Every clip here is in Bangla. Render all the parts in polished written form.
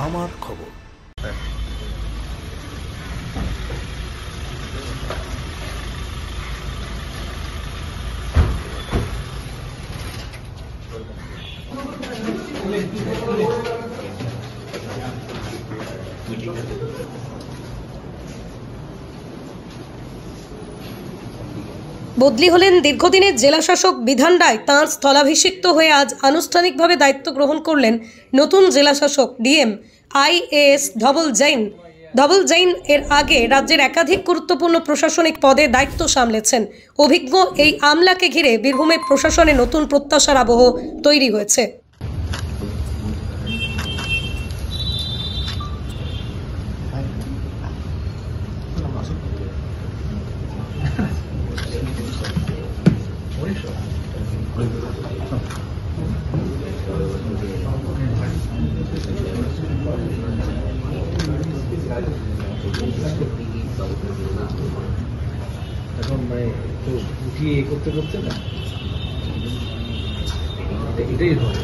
আমার খবর। বদলি হলেন দীর্ঘদিনের জেলাশাসক বিধান রায়। তাঁর স্থলাভিষিক্ত হয়ে আজ আনুষ্ঠানিকভাবে দায়িত্ব গ্রহণ করলেন নতুন জেলাশাসক ডিএম IAS ধবল জৈন। এর আগে রাজ্যের একাধিক গুরুত্বপূর্ণ প্রশাসনিক পদে দায়িত্ব সামলেছেন। অভিজ্ঞ এই আমলাকে ঘিরে বীরভূমের প্রশাসনে নতুন প্রত্যাশার আবহ তৈরি হয়েছে। এখন মানে তো উঠিয়ে করতে করতে না এটাই হয়।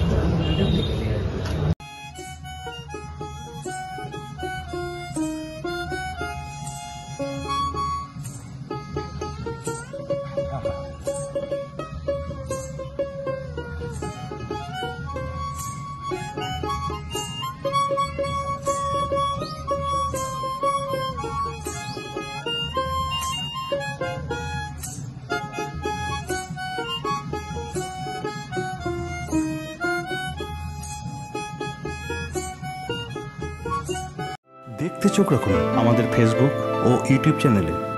দেখতে চোখ রাখুন আমাদের ফেসবুক ও ইউটিউব চ্যানেলে।